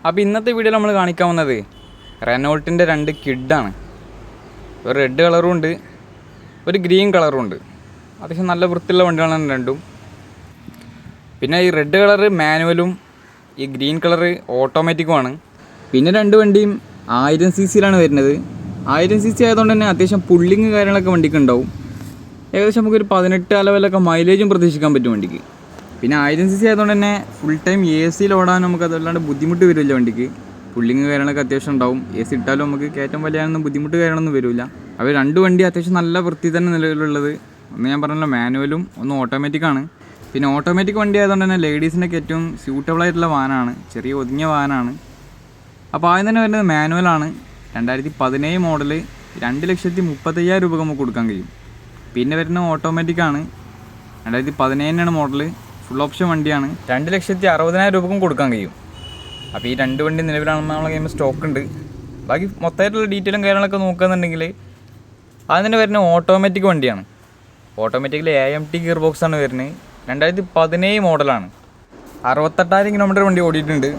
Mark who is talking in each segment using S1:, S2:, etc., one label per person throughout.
S1: അപ്പോൾ ഇന്നത്തെ വീഡിയോയിൽ നമ്മൾ കാണിക്കാൻ വന്നത് റെനോൾട്ടിൻ്റെ 2 കിഡാണ്. ഒരു റെഡ് കളറും ഉണ്ട്, ഒരു ഗ്രീൻ കളറും ഉണ്ട്. അത്യാവശ്യം നല്ല വൃത്തിയുള്ള വണ്ടികളാണ് രണ്ടും. പിന്നെ ഈ റെഡ് കളറ് മാനുവലും ഈ ഗ്രീൻ കളറ് ഓട്ടോമാറ്റിക്കുമാണ്. പിന്നെ 2 വണ്ടിയും 1000 cc വരുന്നത്. 1000 cc ആയതുകൊണ്ട് തന്നെ അത്യാവശ്യം പുള്ളിങ് കാര്യങ്ങളൊക്കെ വണ്ടിക്ക് ഉണ്ടാവും. ഏകദേശം നമുക്കൊരു 18 ലെവലൊക്കെ മൈലേജും പ്രതീക്ഷിക്കാൻ പറ്റും വണ്ടിക്ക്. പിന്നെ 1000 cc ആയതുകൊണ്ട് തന്നെ ഫുൾ ടൈം AC ഓടാൻ നമുക്ക് അതല്ലാണ്ട് ബുദ്ധിമുട്ട് വരില്ല വണ്ടിക്ക്. പുള്ളിങ് കാര്യങ്ങളൊക്കെ അത്യാവശ്യം ഉണ്ടാവും. AC ഇട്ടാലും നമുക്ക് കയറ്റം വലിയാനൊന്നും ബുദ്ധിമുട്ട് കാര്യങ്ങളൊന്നും വരില്ല. അവർ 2 വണ്ടി അത്യാവശ്യം നല്ല വൃത്തി തന്നെ നിലവിലുള്ളത്. ഒന്ന് ഞാൻ പറഞ്ഞല്ലോ മാനുവലും ഒന്ന് ഓട്ടോമാറ്റിക്കാണ്. പിന്നെ ഓട്ടോമാറ്റിക് വണ്ടി ആയതുകൊണ്ട് തന്നെ ലേഡീസിനൊക്കെ ഏറ്റവും സ്യൂട്ടബിൾ ആയിട്ടുള്ള വാഹനമാണ്, ചെറിയ ഒതുങ്ങിയ വാഹനമാണ്. അപ്പോൾ ആദ്യം തന്നെ വരുന്നത് മാനുവലാണ്. 2017 മോഡല് 2,35,000 രൂപ നമുക്ക് കൊടുക്കാൻ കഴിയും. പിന്നെ വരുന്നത് ഓട്ടോമാറ്റിക്കാണ്, 2017 മോഡല്, ഫുൾ ഓപ്ഷൻ വണ്ടിയാണ്, 2,60,000 രൂപക്കും കൊടുക്കാൻ കഴിയും. അപ്പോൾ ഈ 2 വണ്ടി നിലവിലാണെന്ന് നമ്മളെ കയ്യിൽ സ്റ്റോക്ക് ഉണ്ട്. ബാക്കി മൊത്തമായിട്ടുള്ള ഡീറ്റെയിലും കാര്യങ്ങളൊക്കെ നോക്കുകയെന്നുണ്ടെങ്കിൽ അത് തന്നെ വരുന്ന ഓട്ടോമാറ്റിക് വണ്ടിയാണ്. ഓട്ടോമാറ്റിക്കലി AMT ഗിയർ ബോക്സാണ് വരുന്നത്. 2017 മോഡലാണ്. 68,000 കിലോമീറ്റർ വണ്ടി ഓടിയിട്ടുണ്ട്.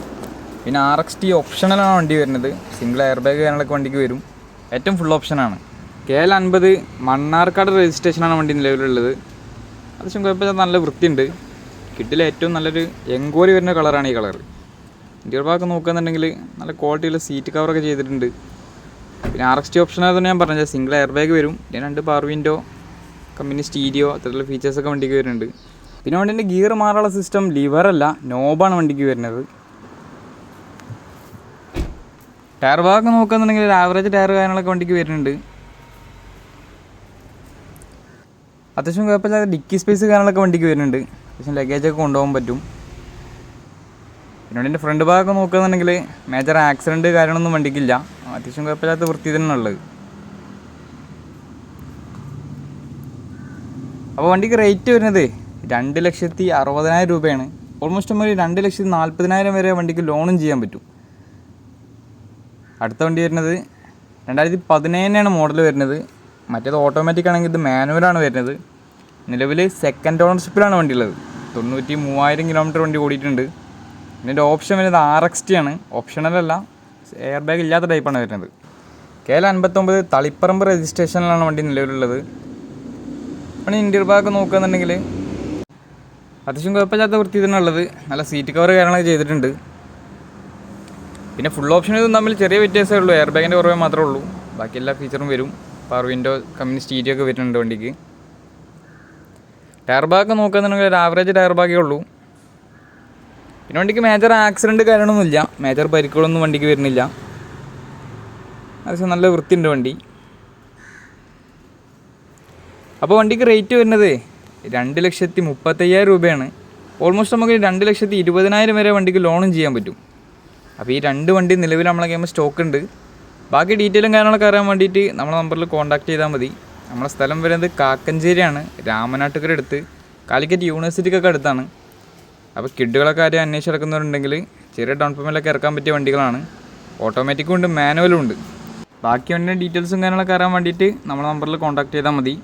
S1: പിന്നെ RXT ഓപ്ഷണലാണ് വണ്ടി വരുന്നത്. സിംഗിൾ എയർ ബാഗ് കാര്യങ്ങളൊക്കെ വണ്ടിക്ക് വരും. ഏറ്റവും ഫുൾ ഓപ്ഷനാണ്. KL50 മണ്ണാർക്കാട് രജിസ്ട്രേഷനാണ് വണ്ടി നിലവിലുള്ളത്. അത്യാവശ്യം കുഴപ്പമില്ല, നല്ല വൃത്തിയുണ്ട്. കിഡിലെ ഏറ്റവും നല്ലൊരു എൻക്വയറി വരുന്ന കളറാണ് ഈ കളർ. ഇന്റീരിയർ ഭാഗമൊക്കെ നോക്കുകയെന്നുണ്ടെങ്കിൽ നല്ല ക്വാളിറ്റിയുള്ള സീറ്റ് കവറൊക്കെ ചെയ്തിട്ടുണ്ട്. പിന്നെ RXT ഓപ്ഷനായതുകൊണ്ട് ഞാൻ പറഞ്ഞത് സിംഗിൾ എയർ ബാഗ് വരും. പിന്നെ 2 പവർ വിൻഡോ, കമ്പനി സ്റ്റീരിയോ, അത്തരത്തിലുള്ള ഫീച്ചേഴ്സൊക്കെ വണ്ടിക്ക് വരുന്നുണ്ട്. പിന്നെ വണ്ടീൻ്റെ ഗിയർ മാറാനുള്ള സിസ്റ്റം ലിവറല്ല, നോബാണ് വണ്ടിക്ക് വരുന്നത്. ടയർ ഭാഗമൊക്കെ നോക്കുകയെന്നുണ്ടെങ്കിൽ ഒരു ആവറേജ് ടയർ കാര്യങ്ങളൊക്കെ വണ്ടിക്ക് വരുന്നുണ്ട്. അത്യാവശ്യം കുഴപ്പമില്ലാതെ ഡിക്കി സ്പേസ് കാര്യങ്ങളൊക്കെ വണ്ടിക്ക് വരുന്നുണ്ട്. അത്യാവശ്യം ലഗേജൊക്കെ കൊണ്ടുപോകാൻ പറ്റും. പിന്നെ വണ്ടീൻ്റെ ഫ്രണ്ട് ഭാഗമൊക്കെ നോക്കുകയെന്നുണ്ടെങ്കിൽ മേജർ ആക്സിഡൻറ്റ് കാര്യങ്ങളൊന്നും വണ്ടിക്കില്ല. അത്യാവശ്യം കുഴപ്പമില്ലാത്ത വൃത്തി തന്നെ ഉള്ളത്. അപ്പോൾ വണ്ടിക്ക് റേറ്റ് വരുന്നത് 2,60,000 രൂപയാണ്. ഓൾമോസ്റ്റ് നമ്മൾ 2,40,000 വരെ വണ്ടിക്ക് ലോണും ചെയ്യാൻ പറ്റും. അടുത്ത വണ്ടി വരുന്നത് 2017 മോഡൽ വരുന്നത്. മറ്റേത് ഓട്ടോമാറ്റിക് ആണെങ്കിൽ ഇത് മാനുവലാണ് വരുന്നത്. നിലവിൽ സെക്കൻഡ് ഓണർഷിപ്പിലാണ് വണ്ടി ഉള്ളത്. 93,000 കിലോമീറ്റർ വണ്ടി ഓടിയിട്ടുണ്ട്. ഇതിൻ്റെ ഓപ്ഷൻ വരുന്നത് RXT ആണ്, ഓപ്ഷണലല്ല, എയർ ബാഗ് ഇല്ലാത്ത ടൈപ്പാണ് വരുന്നത്. KL59 തളിപ്പറമ്പ് രജിസ്ട്രേഷനിലാണ് വണ്ടി നിലവിലുള്ളത്. അപ്പോൾ ഇൻറ്റീരിയർ ഭാഗമൊക്കെ നോക്കുകയെന്നുണ്ടെങ്കിൽ അത്യാവശ്യം കുഴപ്പമില്ലാത്ത വൃത്തി തന്നെ ഉള്ളത്. നല്ല സീറ്റ് കവർ കാര്യങ്ങളൊക്കെ ചെയ്തിട്ടുണ്ട്. പിന്നെ ഫുൾ ഓപ്ഷൻ ഇതും തമ്മിൽ ചെറിയ വ്യത്യാസമേ ഉള്ളൂ. എയർ ബാഗിൻ്റെ കുറവേ മാത്രമേ ഉള്ളൂ. ബാക്കി എല്ലാ ഫീച്ചറും വരും. പവർ വിൻഡോ, കമ്പനി സ്റ്റീരിയോ ഒക്കെ വരുന്നുണ്ട് വണ്ടിക്ക്. ടയർ ഭാഗമൊക്കെ നോക്കുകയെന്നുണ്ടെങ്കിൽ ഒരു ആവറേജ് ടയർ ഭാഗമേ ഉള്ളൂ. പിന്നെ വണ്ടിക്ക് മേജർ ആക്സിഡൻറ്റ് കാര്യങ്ങളൊന്നുമില്ല, മേജർ പരിക്കുകളൊന്നും വണ്ടിക്ക് വരുന്നില്ല. അത്യാവശ്യം നല്ല വൃത്തിയുണ്ട് വണ്ടി. അപ്പോൾ വണ്ടിക്ക് റേറ്റ് വരുന്നത് 2,35,000 രൂപയാണ്. ഓൾമോസ്റ്റ് നമുക്ക് 2,20,000 വരെ വണ്ടിക്ക് ലോണും ചെയ്യാൻ പറ്റും. അപ്പോൾ ഈ 2 വണ്ടി നിലവിൽ നമ്മളെ കയ്യിൽ സ്റ്റോക്ക് ഉണ്ട്. ബാക്കി ഡീറ്റെയിലും കാര്യങ്ങളൊക്കെ അറിയാൻ വേണ്ടിയിട്ട് നമ്മളെ നമ്പറിൽ കോൺടാക്ട് ചെയ്താൽ മതി. നമ്മളെ സ്ഥലം വരുന്നത് കാക്കഞ്ചേരിയാണ്, രാമനാട്ടുകര അടുത്ത്, കാലിക്കറ്റ് യൂണിവേഴ്സിറ്റിക്കൊക്കെ അടുത്താണ്. അപ്പോൾ കിഡുകളൊക്കെ ആരും അന്വേഷിച്ച് നടക്കുന്നവരുണ്ടെങ്കിൽ ചെറിയ ഡൗൺ പേയ്മെൻറ്റിലൊക്കെ ഇറക്കാൻ പറ്റിയ വണ്ടികളാണ്. ഓട്ടോമാറ്റിക്കും ഉണ്ട്, മാനുവലും ഉണ്ട്. ബാക്കി വണ്ടിയുടെ ഡീറ്റെയിൽസും കാര്യങ്ങളൊക്കെ അറിയാൻ വേണ്ടിയിട്ട് നമ്മളെ നമ്പറിൽ കോൺടാക്ട് ചെയ്താൽ മതി.